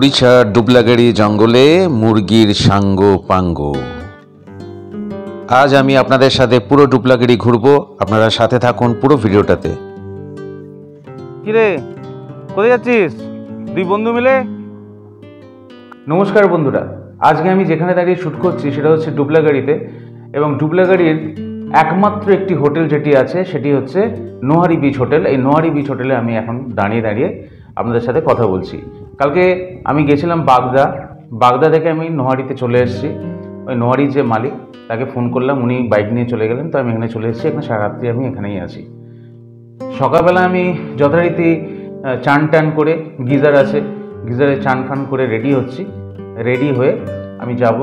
উড়িষ্যার ডুবলাগাড়ি জঙ্গলে মুরগির সাঙ্গ পাঙ্গ। আজ আমি আপনাদের সাথে পুরো ডুবলাগাড়ি ঘুরবো, আপনারা সাথে থাকুন পুরো ভিডিওটাতে। কিরে, কোথায় যাচ্ছিস দুই বন্ধু মিলে? নমস্কার বন্ধুরা, আজকে আমি যেখানে দাঁড়িয়ে শ্যুট করছি সেটা হচ্ছে ডুবলাগাড়িতে, এবং ডুবলাগাড়ির একমাত্র একটি হোটেল যেটি আছে সেটি হচ্ছে নোহারি বিচ হোটেল। এই নোহারি বিচ হোটেলে আমি এখন দাঁড়িয়ে আপনাদের সাথে কথা বলছি। কালকে আমি গেছিলাম বাগদা থেকে আমি নোহারিতে চলে এসেছি। ওই নোহারির যে মালিক তাকে ফোন করলাম, উনি বাইক নিয়ে চলে গেলেন, তো আমি এখানে চলে এসেছি। এখানে সারা রাত্রি আমি এখানেই আছি। সকালবেলা আমি যথারীতি চান টান করে, গিজার আছে, গিজারে চান ফান করে রেডি হচ্ছি। রেডি হয়ে আমি যাব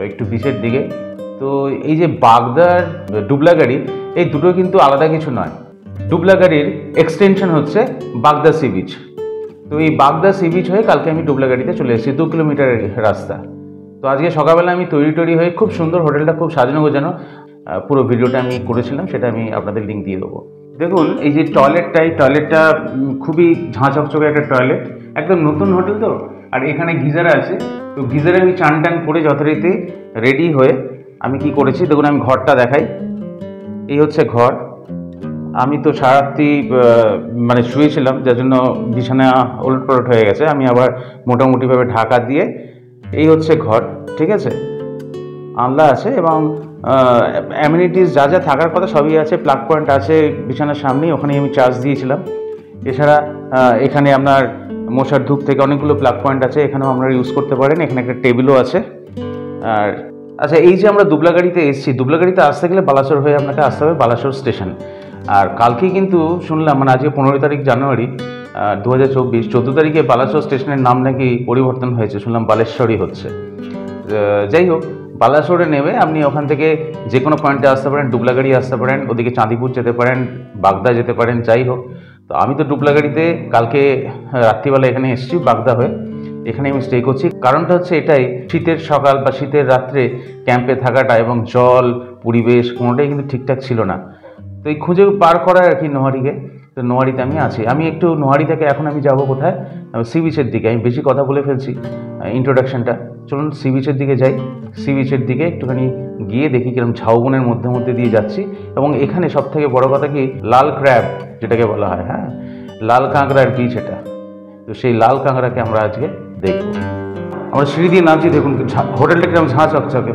একটু বিচের দিকে। তো এই যে বাগদার ডুবলাগাড়ি, এই দুটো কিন্তু আলাদা কিছু নয়। ডুবলাগাড়ির এক্সটেনশন হচ্ছে বাগদা সি বিচ। তো এই বাগদা সি বিচ হয়ে কালকে আমি ডুবলাগাড়িতে চলে এসেছি, 2 কিলোমিটারের রাস্তা। তো আজকে সকালবেলা আমি তৈরি হয়ে খুব সুন্দর, হোটেলটা খুব সাজানো গোছানো, পুরো ভিডিওটা আমি করেছিলাম, সেটা আমি আপনাদের লিঙ্ক দিয়ে দেবো। দেখুন এই যে টয়লেটটা খুবই ঝাঁ চকচকে একটা টয়লেট, একদম নতুন হোটেল তো। আর এখানে গিজার আছে, তো গিজারে আমি চান টান করে যথারীতি রেডি হয়ে আমি কি করেছি দেখুন, আমি ঘরটা দেখাই। এই হচ্ছে ঘর। আমি তো সারারাত্রি মানে শুয়েছিলাম, যার জন্য বিছানা ওলটপালট হয়ে গেছে। আমি আবার মোটামুটিভাবে ঢাকা দিয়ে, এই হচ্ছে ঘর, ঠিক আছে, আনলা আছে এবং অ্যামিনিটিস যা যা থাকার কথা সবই আছে। প্লাগ পয়েন্ট আছে বিছানার সামনেই, ওখানে আমি চার্জ দিয়েছিলাম। এছাড়া এখানে আপনার মশার ধূপ থেকে অনেকগুলো প্লাগ পয়েন্ট আছে, এখানেও আপনারা ইউজ করতে পারেন। এখানে একটা টেবিলও আছে। আর আচ্ছা, এই যে আমরা ডুবলাগাড়িতে এসেছি, ডুবলাগাড়িতে আসতে গেলে বালাসোর হয়ে আপনাকে আসতে হবে বালাসোর স্টেশন। আর কালকেই কিন্তু শুনলাম, মানে আজকে 15 তারিখ জানুয়ারি 2024, 14 তারিখে বালাসোর স্টেশনের নাম নাকি পরিবর্তন হয়েছে, শুনলাম বালেশ্বরী হচ্ছে। যাই হোক, বালাসোরে নেমে আপনি ওখান থেকে যে কোনো পয়েন্টে আসতে পারেন, ডুবলাগাড়ি আসতে পারেন, ওদিকে চাঁদিপুর যেতে পারেন, বাগদা যেতে পারেন, যাই হোক। তো আমি তো ডুবলাগাড়িতে কালকে রাত্রিবেলা এখানে এসেছি বাগদা হয়ে, এখানে আমি স্টে করছি। কারণটা হচ্ছে এটাই, শীতের সকাল বা শীতের রাত্রে ক্যাম্পে থাকাটা এবং জল পরিবেশ কোনোটাই কিন্তু ঠিকঠাক ছিল না। তো এই খুঁজে পার করা আর কি নোহারিকে। তো নোহারিতে আমি আছি। আমি একটু নোহারি থেকে এখন আমি যাব কোথায়, সি বিচের দিকে। আমি বেশি কথা বলে ফেলছি ইন্ট্রোডাকশনটা। চলুন সি বিচের দিকে যাই। সি বিচের দিকে একটুখানি গিয়ে দেখি কিরকম ঝাউবনের মধ্যে দিয়ে যাচ্ছি। এবং এখানে সব থেকে বড় কথা কি, লাল ক্র্যাব যেটাকে বলা হয়, হ্যাঁ, লাল কাঁকড়ার বিচ এটা। তো সেই লাল কাঁকড়াকে আমরা আজকে দেখবো। আমরা সিঁড়ি দিয়ে নামছি, দেখুন হোটেলটা কিরকম ঝাঁ চকচকে।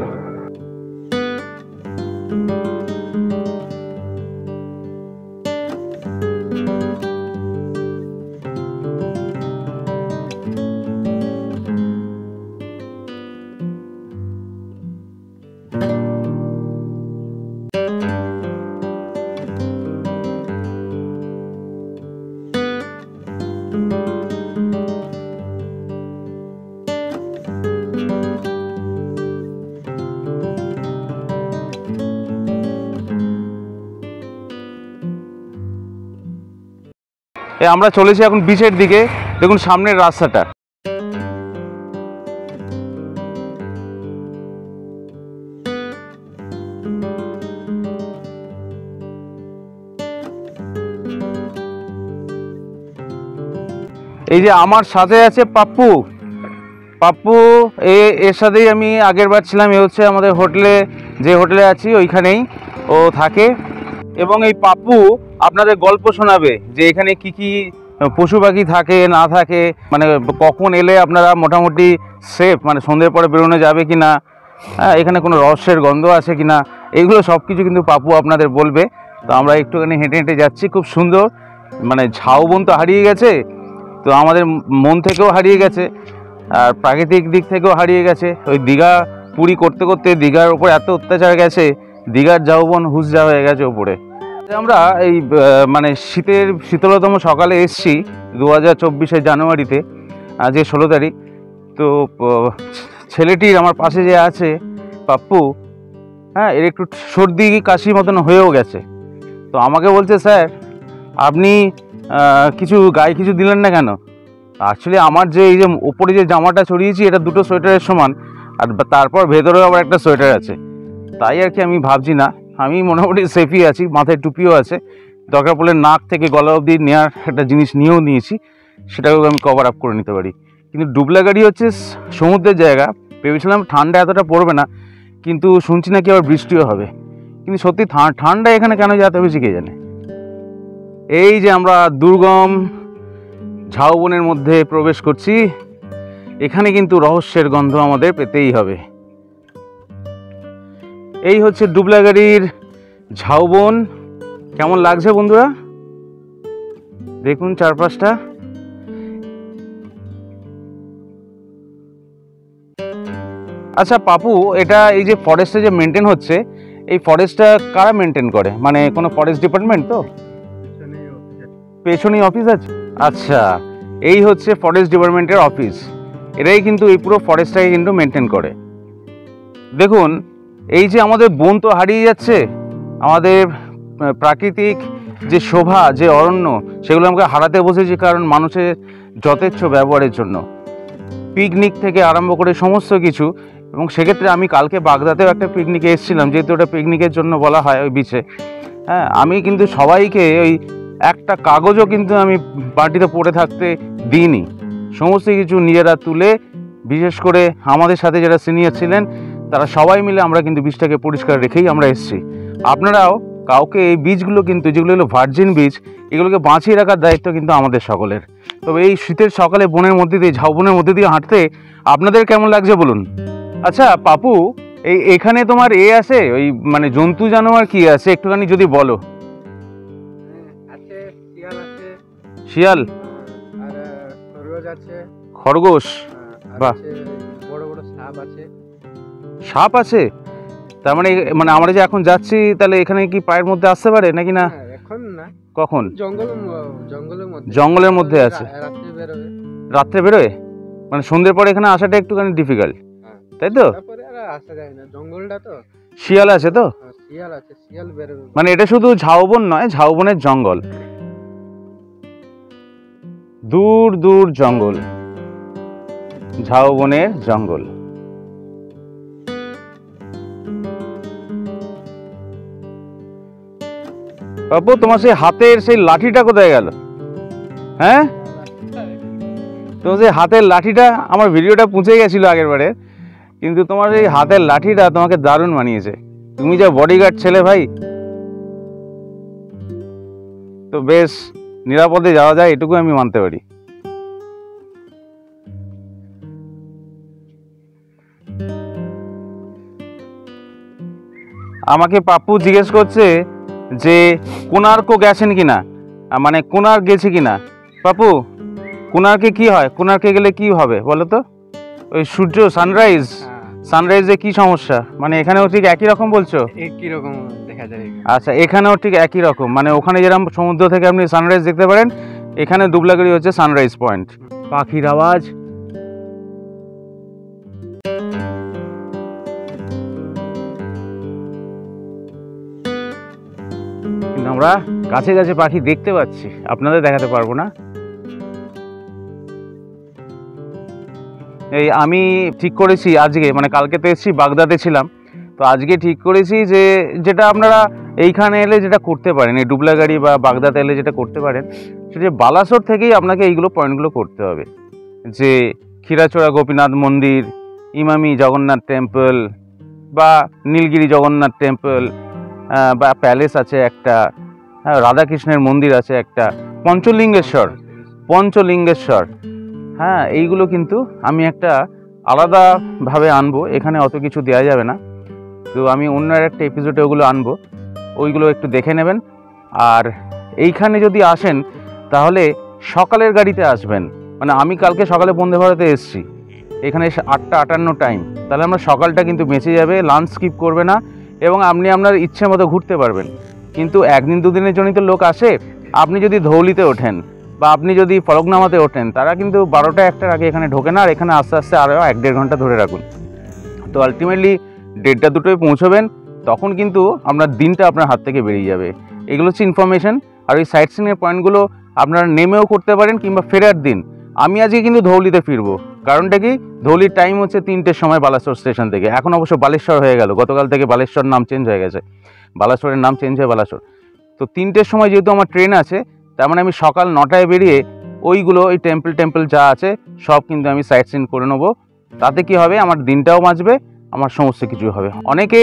আমরা চলেছি এখন বিচের দিকে। দেখুন সামনের রাস্তাটা। এই যে আমার সাথে আছে পাপ্পু। এর সাথেই আমি আগের বার ছিলাম। এ হচ্ছে আমাদের হোটেলে, যে হোটেলে আছি ওইখানেই ও থাকে। এবং এই পাপ্পু আপনাদের গল্প শোনাবে যে এখানে কি কি পশু পাখি থাকে না থাকে, মানে কখন এলে আপনারা মোটামুটি সেফ, মানে সন্ধ্যের পরে বেরোনো যাবে কি না, এখানে কোনো রহস্যের গন্ধ আছে কি না, এইগুলো সব কিছু কিন্তু পাপ্পু আপনাদের বলবে। তো আমরা একটুখানি হেঁটে যাচ্ছি। খুব সুন্দর, মানে ঝাউবন তো হারিয়ে গেছে, তো আমাদের মন থেকেও হারিয়ে গেছে, আর প্রাকৃতিক দিক থেকেও হারিয়ে গেছে। ওই দীঘা পুরী করতে করতে দীঘার ওপর এত অত্যাচার গেছে, দীঘার ঝাউবন হুঁসজা হয়ে গেছে ওপরে। আমরা এই মানে শীতলতম সকালে এসছি 2024 জানুয়ারিতে, আজকে 16 তারিখ। তো ছেলেটির, আমার পাশে যে আছে পাপ্পু, হ্যাঁ, এর একটু সর্দি কাশি মতন হয়েও গেছে। তো আমাকে বলছে, স্যার আপনি গায়ে কিছু দিলেন না কেন? অ্যাকচুয়ালি আমার যে এই যে ওপরে যে জামাটা ছড়িয়েছি, এটা 2টো সোয়েটারের সমান, আর তারপর ভেতরেও আবার একটা সোয়েটার আছে। তাই আর কি আমি ভাবছি না, আমি মোটামুটি সেফই আছি, মাথায় টুপিও আছে, দরকার পড়লে নাক থেকে গলা অবধি নেওয়ার একটা জিনিস নিয়েও নিয়েছি, সেটাকেও আমি কভার আপ করে নিতে পারি। কিন্তু ডুবলাগাড়ি হচ্ছে সমুদ্রের জায়গা, ভেবেছিলাম ঠান্ডা এতটা পড়বে না, কিন্তু শুনছি নাকি আবার বৃষ্টিও হবে। কিন্তু সত্যি ঠান্ডা এখানে কেন যে এত বেশি কে জানে। এই যে আমরা দুর্গম ঝাউবনের মধ্যে প্রবেশ করছি, এখানে কিন্তু রহস্যের গন্ধ আমাদের পেতেই হবে। এই হচ্ছে ডুবলাগাড়ির ঝাউবন। কেমন লাগছে বন্ধুরা, দেখুন চারপাশটা। আচ্ছা পাপু, এটা এই যে ফরেস্টে যে মেনটেন হচ্ছে, এই ফরেস্টটা কারা মেনটেন করে? মানে কোনো ফরেস্ট ডিপার্টমেন্ট তো? পেছনেই অফিস আছে। আচ্ছা, এই হচ্ছে ফরেস্ট ডিপার্টমেন্টের অফিস। এরাই কিন্তু এই পুরো ফরেস্টটাকে কিন্তু মেনটেন করে। দেখুন, এই যে আমাদের বন তো হারিয়ে যাচ্ছে, আমাদের প্রাকৃতিক যে শোভা, যে অরণ্য, সেগুলো আমাকে হারাতে বসেছি, কারণ মানুষের যথেচ্ছ ব্যবহারের জন্য। পিকনিক থেকে আরম্ভ করে সমস্ত কিছু। এবং সেক্ষেত্রে আমি কালকে বাগদাতেও একটা পিকনিকে এসেছিলাম, যেহেতু ওটা পিকনিকের জন্য বলা হয় ওই বিচে। হ্যাঁ, আমি কিন্তু সবাইকে ওই একটা কাগজও কিন্তু আমি বাটিতে পড়ে থাকতে দিইনি। সমস্ত কিছু নিজেরা তুলে, বিশেষ করে আমাদের সাথে যারা সিনিয়র ছিলেন তারা সবাই মিলে আমরা কিন্তু বীজটাকে পরিষ্কার রেখেই আমরা এসেছি। আপনারাও কাউকে এই বীজগুলো কিন্তু, যেগুলো হলো ভার্জিন বীজ, এগুলোকে বাঁচিয়ে রাখার দায়িত্ব কিন্তু আমাদের সকলের। তবে এই শীতের সকালে বনের মধ্যে দিয়ে, ঝাউবনের মধ্যে দিয়ে হাঁটতে আপনাদের কেমন লাগছে বলুন। আচ্ছা পাপু, এখানে তোমার আছে ওই মানে জন্তু জানোয়ার কি আছে একটুখানি যদি বলো। শিয়াল আর খরগোশ আছে। খরগোশ, বাহ। বড় বড় সাপ আছে। সাপ আছে? তার মানে আমরা যে এখন যাচ্ছি, তাহলে এখানে কি পায়ের মধ্যে আসতে পারে নাকি না? এখন না, কখন? জঙ্গলের মধ্যে আছে। রাত্রে বেরোয়? মানে সন্ধ্যের পরে এখানে আসাটা একটুখানি ডিফিকাল্ট, তাই তো? আসা যায় না, জঙ্গলটা তো। শিয়াল আছে তো? শিয়াল আছে, শিয়াল বেরোবে। মানে এটা শুধু ঝাউবন নয়, ঝাউবনের জঙ্গল, দূর দূর জঙ্গল, ঝাউবনের জঙ্গল। বাবু, তোমার সেই হাতের সেই লাঠিটা কোথায় গেল? হ্যাঁ, তোমার সেই হাতের লাঠিটা, আমার ভিডিওটা পুঁছে গেছিল আগের বারে, কিন্তু তোমার এই হাতের লাঠিটা তোমাকে দারুণ মানিয়েছে। তুমি যা বডিগার্ড ছেলে ভাই, তো বেশ নিরাপদে যাওয়া যায় এটুকু আমি মানতে পারি। আমাকে পাপ্পু জিজ্ঞেস করছে যে কোণার্ক গেছেন কিনা, মানে কোণার্ক গেছে কিনা। পাপ্পু, কোণার্কে কি হয়? কোণার্কে গেলে কি হবে বলো তো? ওই সূর্য সানরাইজ, সানরাইজে কি সমস্যা? মানে এখানেও ঠিক একই রকম বলছো? একই রকম দেখা যায়। আচ্ছা, এখানেও ঠিক একই রকম, মানে ওখানে যেরকম সমুদ্র থেকে আপনি সানরাইজ দেখতে পারেন, এখানে দুবলাগাড়ি হচ্ছে সানরাইজ পয়েন্ট। পাখির আওয়াজ, কিন্তু আমরা কাছে কাছে পাখি দেখতে পাচ্ছি, আপনাদের দেখাতে পারবো না। এই আমি ঠিক করেছি আজকে, মানে কালকে তো এসেছি, বাগদাতে ছিলাম, তো আজকে ঠিক করেছি যে যেটা আপনারা এইখানে এলে যেটা করতে পারেন, এই ডুবলাগাড়ি বা বাগদাতে এলে যেটা করতে পারেন, সেটা বালাসোর থেকেই আপনাকে এইগুলো পয়েন্টগুলো করতে হবে। যে ক্ষীরাচোরা গোপীনাথ মন্দির, ইমামি জগন্নাথ টেম্পল, বা নীলগিরি জগন্নাথ টেম্পল, বা প্যালেস আছে একটা, রাধাকৃষ্ণের মন্দির আছে একটা, পঞ্চলিঙ্গেশ্বর। হ্যাঁ, এইগুলো কিন্তু আমি একটা আলাদাভাবে আনবো, এখানে অত কিছু দেওয়া যাবে না, তো আমি অন্য একটা এপিসোডে ওগুলো আনবো, ওইগুলো একটু দেখে নেবেন। আর এইখানে যদি আসেন তাহলে সকালের গাড়িতে আসবেন, মানে আমি কালকে সকালে বন্দে ভারতে এসেছি, এখানে 8:58 টাইম, তাহলে আমরা সকালটা কিন্তু বেঁচে যাবে, লাঞ্চ স্কিপ করবে না, এবং আপনি আপনার ইচ্ছে মতো ঘুরতে পারবেন। কিন্তু একদিন দুদিনের জন্যই তো লোক আসে। আপনি যদি ধৌলিতে ওঠেন বা আপনি যদি ফলকনামাতে ওঠেন, তারা কিন্তু 12টা-1টার আগে এখানে ঢোকে না, আর এখানে আস্তে আস্তে আরও 1-1.5 ঘন্টা ধরে রাখুন, তো আলটিমেটলি 1:30-2টোয় পৌঁছবেন, তখন কিন্তু আপনার দিনটা আপনার হাত থেকে বেরিয়ে যাবে। এগুলো হচ্ছে ইনফরমেশন। আর ওই সাইট সিনের পয়েন্টগুলো আপনারা নেমেও করতে পারেন, কিংবা ফেরার দিন। আমি আজকে কিন্তু ধৌলিতে ফিরবো, কারণটা কি, ধৌলির টাইম হচ্ছে 3টের সময় বালাসোর স্টেশন থেকে। এখন অবশ্য বালেশ্বর হয়ে গেল, গতকাল থেকে বালেশ্বর নাম চেঞ্জ হয়ে গেছে, বালাসোরের নাম চেঞ্জ হয়ে বালাসোর। তো 3টের সময় যেহেতু আমার ট্রেন আছে, তার মানে আমি সকাল 9টায় বেরিয়ে ওইগুলো ওই টেম্পল যা আছে সব কিন্তু আমি সাইট সিন করে নেবো। তাতে কি হবে, আমার দিনটাও বাঁচবে, আমার সমস্ত কিছু হবে। অনেকে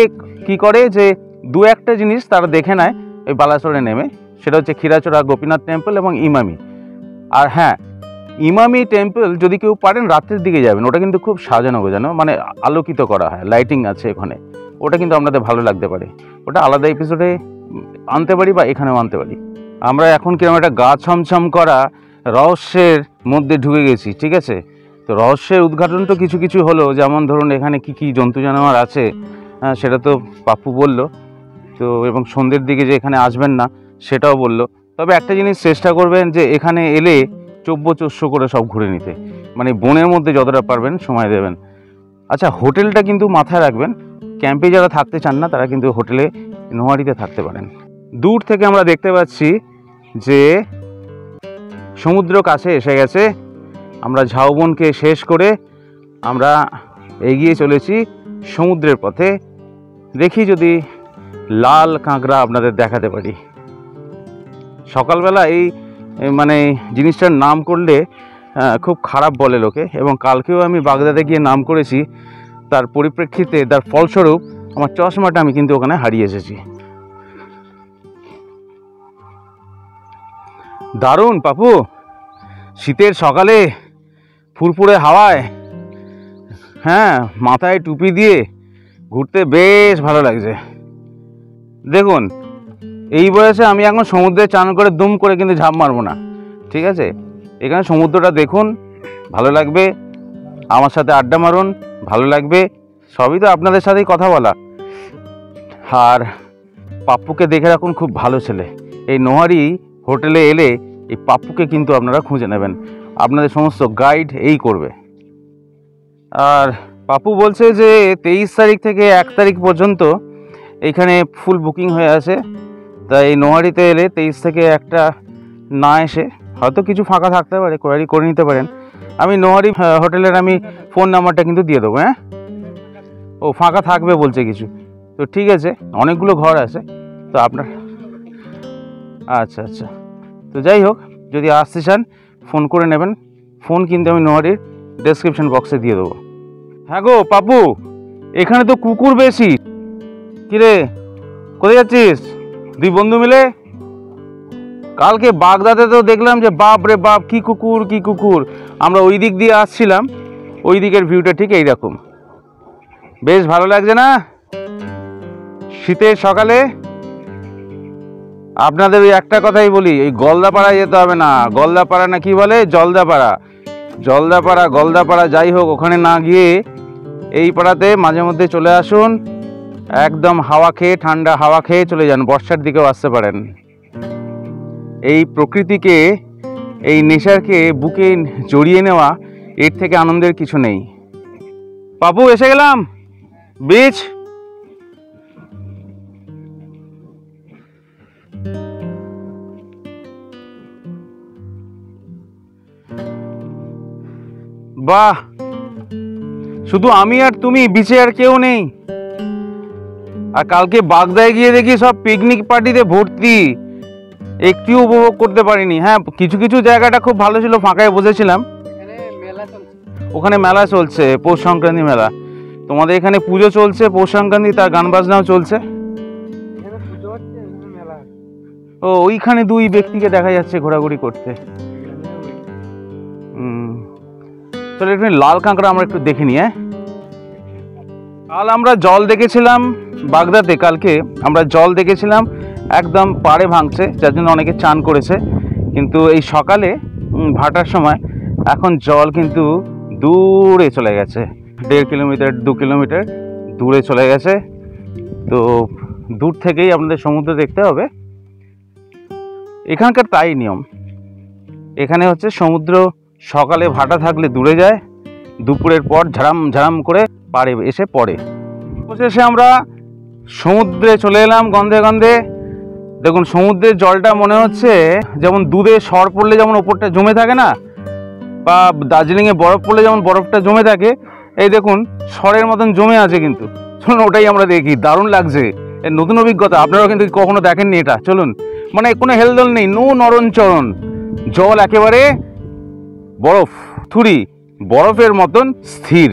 কি করে যে দু একটা জিনিস তারা দেখে নেয় ওই বালাসোরে নেমে, সেটা হচ্ছে ক্ষীরাচোরা গোপীনাথ টেম্পল এবং ইমামি। আর হ্যাঁ, ইমামি টেম্পল যদি কেউ পারেন রাত্রের দিকে যাবেন, ওটা কিন্তু খুব সাজানো গোজানো, মানে আলোকিত করা হয়, লাইটিং আছে ওখানে, ওটা কিন্তু আপনাদের ভালো লাগতে পারে। ওটা আলাদা এপিসোডে আনতে পারি বা এখানেও আনতে পারি। আমরা এখন কিরকম একটা গা ছমছম করা রহস্যের মধ্যে ঢুকে গেছি, ঠিক আছে? তো রহস্যের উদ্ঘাটন তো কিছু কিছু হলো, যেমন ধরুন এখানে কি কি জন্তু জানোয়ার আছে সেটা তো পাপ্পু বললো, তো এবং সন্ধ্যের দিকে যে এখানে আসবেন না সেটাও বললো। তবে একটা জিনিস চেষ্টা করবেন যে এখানে এলে চব্য করে সব ঘুরে নিতে, মানে বনের মধ্যে যতটা পারবেন সময় দেবেন। আচ্ছা, হোটেলটা কিন্তু মাথায় রাখবেন, ক্যাম্পে যারা থাকতে চান না তারা কিন্তু হোটেলে নোয়ারিতে থাকতে পারেন। দূর থেকে আমরা দেখতে পাচ্ছি যে সমুদ্র কাছে এসে গেছে। আমরা ঝাউবনকে শেষ করে আমরা এগিয়ে চলেছি সমুদ্রের পথে। দেখি যদি লাল কাঁকড়া আপনাদের দেখাতে পারি। সকালবেলা এই মানে জিনিসটার নাম করলে খুব খারাপ বলে লোকে, এবং কালকেও আমি বাগদাদে গিয়ে নাম করেছি, তার পরিপ্রেক্ষিতে তার ফলস্বরূপ আমার চশমাটা আমি কিন্তু ওখানে হারিয়ে এসেছি। দারুণ পাপু, শীতের সকালে ফুরফুরে হাওয়ায়, হ্যাঁ, মাথায় টুপি দিয়ে ঘুরতে বেশ ভালো লাগছে। দেখুন, এই বয়সে আমি এখন সমুদ্রে চান করে দুম করে কিন্তু ঝাঁপ মারবো না, ঠিক আছে? এখানে সমুদ্রটা দেখুন, ভালো লাগবে, আমার সাথে আড্ডা মারুন, ভালো লাগবে। সবই তো আপনাদের সাথেই কথা বলা। আর পাপ্পুকে দেখে রাখুন, খুব ভালো ছেলে। এই নোহারি হোটেলে এলে এই পাপ্পুকে কিন্তু আপনারা খুঁজে নেবেন, আপনাদের সমস্ত গাইড এই করবে। আর পাপ্পু বলছে যে 23 তারিখ থেকে 1 তারিখ পর্যন্ত এইখানে ফুল বুকিং হয়ে আছে। তাই এই নোহারিতে এলে 23 থেকে 1টা না এসে হয়তো কিছু ফাঁকা থাকতে পারে, কোয়ারি করে নিতে পারেন। আমি নোহারি হোটেলের আমি ফোন নাম্বারটা কিন্তু দিয়ে দেবো। হ্যাঁ, ও ফাঁকা থাকবে বলছে কিছু, তো ঠিক আছে, অনেকগুলো ঘর আছে তো আপনার। আচ্ছা আচ্ছা, তো যাই হোক, যদি আসতে চান ফোন করে নেবেন। ফোন কিন্তু আমি নোহারির ডেসক্রিপশন বক্সে দিয়ে দেবো। হ্যাঁ গো পাপু, এখানে তো কুকুর বেশি। কিরে, কোথায় যাচ্ছিস? দুই বন্ধু মিলে? কালকে বাগদাতে তো দেখলাম যে বাপ রে বাপ, কি কুকুর কি কুকুর। আমরা ওই দিক দিয়ে আসছিলাম, ওই দিকের ভিউটা ঠিক এইরকম, বেশ ভালো লাগছে না শীতের সকালে? আপনাদের ওই একটা কথাই বলি, এই গলদাপাড়ায় যেতে হবে না। গলদাপাড়া না কি বলে, জলদাপাড়া, জলদাপাড়া গলদাপাড়া যাই হোক, ওখানে না গিয়ে এই পাড়াতে মাঝে মধ্যে চলে আসুন। একদম হাওয়া খেয়ে, ঠান্ডা হাওয়া খেয়ে চলে যান। বর্ষার দিকেও আসতে পারেন। এই প্রকৃতিকে, এই নেচারকে বুকে জড়িয়ে নেওয়া, এর থেকে আনন্দের কিছু নেই। পাপু, এসে গেলাম বিচ। বাহ, শুধু আমি আর তুমি, বিচে আর কেউ নেই। আর কালকে বাগদায় গিয়ে দেখি সব পিকনিক পার্টিতে ভর্তি, একটিও উপভোগ করতে পারিনি। হ্যাঁ, কিছু কিছু জায়গাটা খুব ভালো ছিল, ফাঁকায় বসেছিলাম। ওখানে মেলা চলছে, পৌষ সংক্রান্তি মেলা। তোমাদের এখানে পুজো চলছে পৌষ সংক্রান্তি, তার গান বাজনাও চলছে। ও, ওইখানে দুই ব্যক্তিকে দেখা যাচ্ছে ঘোরাঘুরি করতে। চলো একটু লাল কাঁকড়া আমরা একটু দেখে নিই। হ্যাঁ, কাল আমরা জল দেখেছিলাম বাগদাতে, কালকে আমরা জল দেখেছিলাম একদম পাড়ে ভাঙছে, যার জন্য অনেকে চান করেছে। কিন্তু এই সকালে ভাটার সময় এখন জল কিন্তু দূরে চলে গেছে, 1.5 কিলোমিটার 2 কিলোমিটার দূরে চলে গেছে। তো দূর থেকেই আপনাদের সমুদ্র দেখতে হবে। এখানকার তাই নিয়ম, এখানে হচ্ছে সমুদ্র সকালে ভাটা থাকলে দূরে যায়, দুপুরের পর ঝাড়াম ঝাড়াম করে পাড়ে এসে পড়ে। অবশেষে আমরা সমুদ্রে চলে এলাম গন্ধে গন্ধে। দেখুন, সমুদ্রের জলটা মনে হচ্ছে যেমন দুধে সর পড়লে যেমন ওপরটা জমে থাকে না, বা দার্জিলিংয়ে বরফ পড়লে যেমন বরফটা জমে থাকে, এই দেখুন সরের মতন জমে আছে। কিন্তু চলুন ওটাই আমরা দেখি, দারুণ লাগছে। এর নতুন অভিজ্ঞতা, আপনারাও কিন্তু কখনো দেখেননি এটা। চলুন, মানে কোনো হেলদোল নেই, নো নরণচরণ, জল একেবারে বরফ থুরি বরফের মতন স্থির।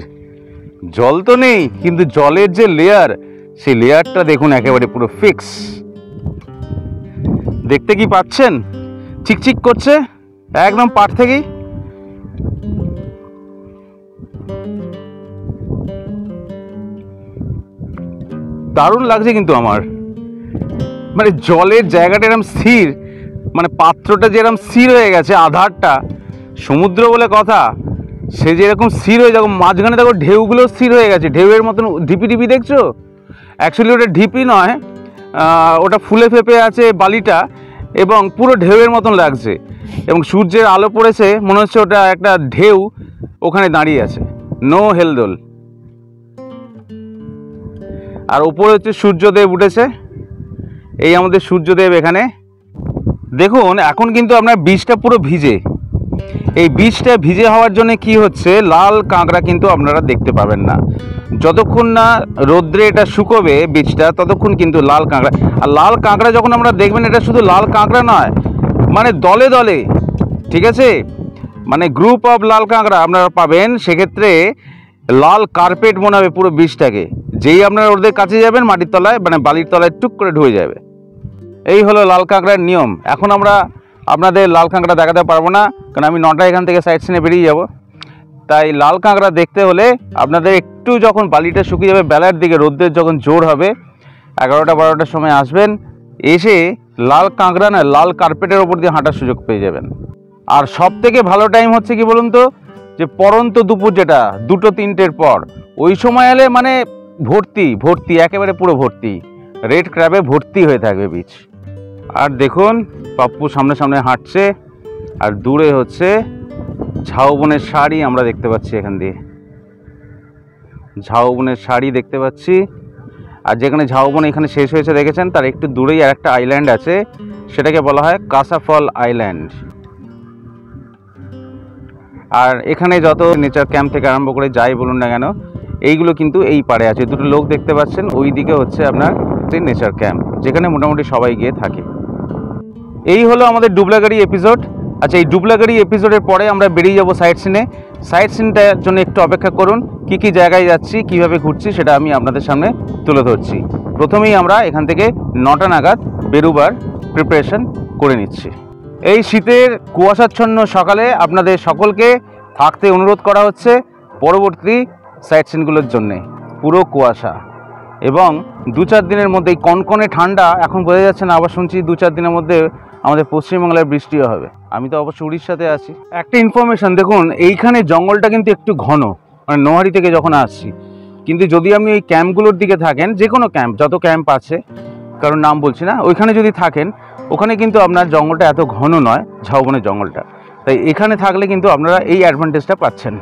জল তো নেই, কিন্তু জলের যে লেয়ার, সেই লেয়ারটা দেখুন একেবারে পুরো ফিক্স। দেখতে কি পাচ্ছেন? চিকচিক করছে একদম পাট থেকেই। দারুণ লাগছে কিন্তু আমার, মানে জলের জায়গাটা এরকম স্থির, মানে পাত্রটা যেরকম স্থির হয়ে গেছে, আধারটা সমুদ্র বলে কথা, সে যেরকম স্থির হয়ে যাবে, মাঝখানে দেখো ঢেউগুলো স্থির হয়ে গেছে, ঢেউয়ের মতন ঢিপি ঢিপি দেখছো? অ্যাকচুয়ালি ওটা ঢিপি নয়, ওটা ফুলে ফেপে আছে বালিটা, এবং পুরো ঢেউয়ের মতন লাগছে, এবং সূর্যের আলো পড়েছে, মনে হচ্ছে ওটা একটা ঢেউ ওখানে দাঁড়িয়ে আছে, নো হেলদোল। আর ওপরে হচ্ছে সূর্যদেব উঠেছে, এই আমাদের সূর্যদেব এখানে দেখুন। এখন কিন্তু আপনার বীজটা পুরো ভিজে, এই বীজটা ভিজে হওয়ার জন্য কি হচ্ছে, লাল কাঁকড়া কিন্তু আপনারা দেখতে পাবেন না। যতক্ষণ না রোদ্রে এটা শুকোবে বীজটা, ততক্ষণ কিন্তু লাল কাঁকড়া। আর লাল কাঁকড়া যখন আমরা দেখবেন, এটা শুধু লাল কাঁকড়া নয়, মানে দলে দলে, ঠিক আছে, মানে গ্রুপ অফ লাল কাঁকড়া আপনারা পাবেন। সেক্ষেত্রে লাল কার্পেট মনে হবে পুরো বীজটাকে। যেই আপনারা ওদের কাছে যাবেন, মাটির তলায় মানে বালির তলায় টুক করে ঢুকে যাবে। এই হলো লাল কাঁকড়ার নিয়ম। এখন আমরা আপনাদের লাল কাঁকড়া দেখাতে পারবো না, কারণ আমি 9টায় এখান থেকে সাইড সিনে বেরিয়ে যাব। তাই লাল কাঁকড়া দেখতে হলে আপনাদের একটু যখন বালিটা শুকিয়ে যাবে, বেলার দিকে রোদ্রের যখন জোর হবে, 11টা 12টার সময় আসবেন, এসে লাল কাঁকড়া না লাল কার্পেটের ওপর দিয়ে হাঁটার সুযোগ পেয়ে যাবেন। আর সব থেকে ভালো টাইম হচ্ছে কি বলুন তো, যে পরন্ত দুপুর, যেটা 2-3টের পর, ওই সময় এলে মানে ভর্তি ভর্তি, একেবারে পুরো ভর্তি, রেড ক্র্যাবে ভর্তি হয়ে থাকবে বীজ। আর দেখুন পাপ্পু সামনে সামনে হাঁটছে, আর দূরে হচ্ছে ঝাউবনের শাড়ি আমরা দেখতে পাচ্ছি, এখান দিয়ে ঝাউবনের শাড়ি দেখতে পাচ্ছি। আর যেখানে ঝাউবন এখানে শেষ হয়েছে দেখেছেন, তার একটু দূরেই আর একটা আইল্যান্ড আছে, সেটাকে বলা হয় কাসাফল আইল্যান্ড। আর এখানে যত নেচার ক্যাম্প থেকে আরম্ভ করে যাই বলুন না কেন, এইগুলো কিন্তু এই পাড়ে আছে। দুটো লোক দেখতে পাচ্ছেন, ওই দিকে হচ্ছে আপনার নেচার ক্যাম্প, যেখানে মোটামুটি সবাই গিয়ে থাকে। এই হলো আমাদের ডুবলাগাড়ি এপিসোড। আচ্ছা, এই ডুবলাগাড়ি এপিসোডের পরে আমরা বেরিয়ে যাব সাইট সিনে। সাইট সিনটার জন্য একটু অপেক্ষা করুন। কি কি জায়গায় যাচ্ছি, কিভাবে ঘুরছি, সেটা আমি আপনাদের সামনে তুলে ধরছি। প্রথমেই আমরা এখান থেকে 9টা নাগাদ বেরোবার প্রিপারেশন করে নিচ্ছি। এই শীতের কুয়াশাচ্ছন্ন সকালে আপনাদের সকলকে থাকতে অনুরোধ করা হচ্ছে পরবর্তী সাইট সিনগুলোর জন্যে। পুরো কুয়াশা, এবং 2-4 দিনের মধ্যে এই কনকনে ঠান্ডা, এখন বোঝা যাচ্ছে না, আবার শুনছি 2-4 দিনের মধ্যে আমাদের পশ্চিমবাংলায় বৃষ্টিও হবে। আমি তো অবশ্য উড়িষ্যাতে আছি। একটা ইনফরমেশন দেখুন, এইখানে জঙ্গলটা কিন্তু একটু ঘন, মানে নোহারি থেকে যখন আসছি। কিন্তু যদি আপনি ওই ক্যাম্পগুলোর দিকে থাকেন, যে কোনো ক্যাম্প, যত ক্যাম্প আছে, কারণ নাম বলছি না, ওইখানে যদি থাকেন, ওখানে কিন্তু আপনার জঙ্গলটা এত ঘন নয়, ঝাউবনের জঙ্গলটা। তাই এখানে থাকলে কিন্তু আপনারা এই অ্যাডভান্টেজটা পাচ্ছেন।